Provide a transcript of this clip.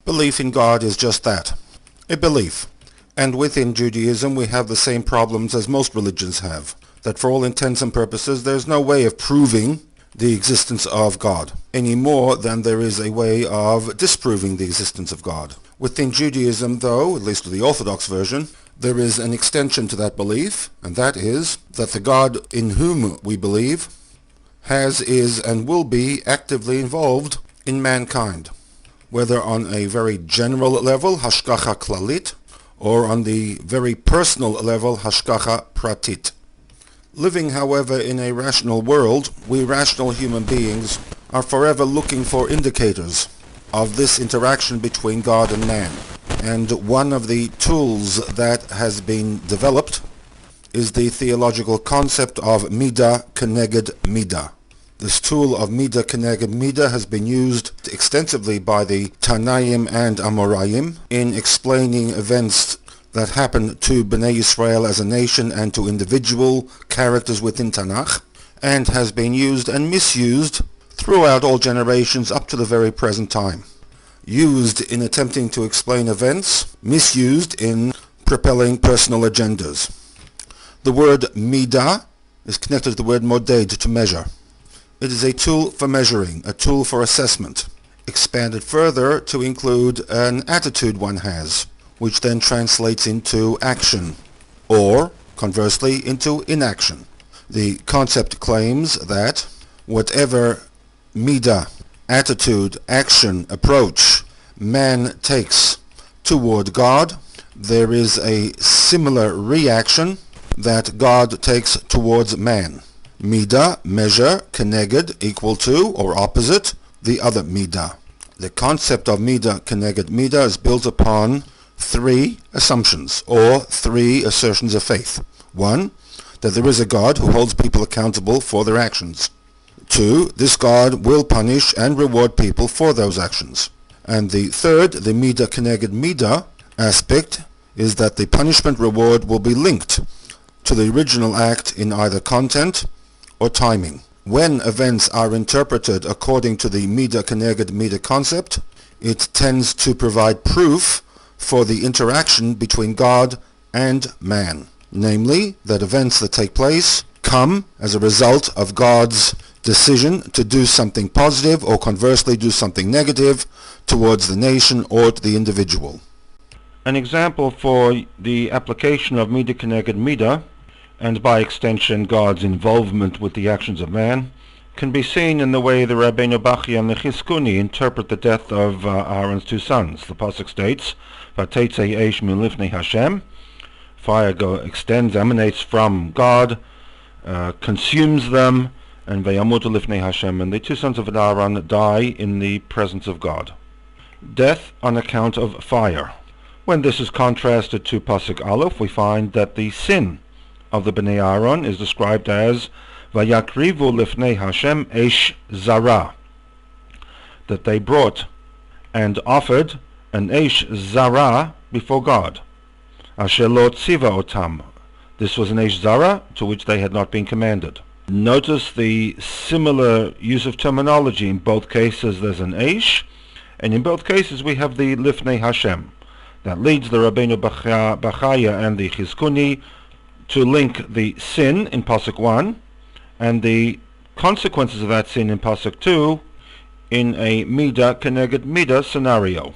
Belief in God is just that, a belief. And within Judaism we have the same problems as most religions have, that for all intents and purposes there's no way of proving the existence of God, any more than there is a way of disproving the existence of God. Within Judaism, though, at least the Orthodox version, there is an extension to that belief, and that is that the God in whom we believe has, is, and will be actively involved in mankind, whether on a very general level, hashgacha klalit, or on the very personal level, hashgacha pratit. Living, however, in a rational world, we rational human beings are forever looking for indicators of this interaction between God and man. And one of the tools that has been developed is the theological concept of MIDAH Kneged MIDAH. This tool of MIDAH Kneged MIDAH has been used extensively by the Tanaim and Amoraim in explaining events that happened to Bnei Yisrael as a nation and to individual characters within Tanakh, and has been used and misused throughout all generations up to the very present time. Used in attempting to explain events, misused in propelling personal agendas. The word midah is connected to the word moded, to measure. It is a tool for measuring, a tool for assessment, expanded further to include an attitude one has, which then translates into action, or, conversely, into inaction. The concept claims that whatever midah, attitude, action, approach man takes toward God, there is a similar reaction that God takes towards man. Midah, measure, kneged, equal to, or opposite, the other midah. The concept of midah kneged midah is built upon three assumptions, or three assertions of faith. One, that there is a God who holds people accountable for their actions. Two, this God will punish and reward people for those actions. And the third, the midah kneged midah aspect, is that the punishment reward will be linked to the original act in either content or timing. When events are interpreted according to the midah kneged midah concept, it tends to provide proof for the interaction between God and man, namely that events that take place come as a result of God's decision to do something positive or conversely do something negative towards the nation or to the individual. An example for the application of midah kneged midah, and by extension God's involvement with the actions of man, can be seen in the way the Rabbeinu Bachya and the Chizkuni interpret the death of Aaron's two sons. The pasuk states, "Vatetzei eish milifnei Hashem," fire emanates from God, consumes them, and Vayamutu lifnei Hashem, and the two sons of Aaron die in the presence of God. Death on account of fire. When this is contrasted to pasuk Aleph, we find that the sin of the Bnei Aaron is described as Vayakrivu lifnei Hashem eish zara, that they brought and offered an eish zara before God. Asher lo tziva otam, this was an eish zara to which they had not been commanded. Notice the similar use of terminology. In both cases there's an eish, and in both cases we have the lifnei Hashem. That leads the Rabbeinu Bachaya and the Chizkuni to link the sin in pasuk 1 and the consequences of that sin in pasuk 2 in a midah kneged midah scenario.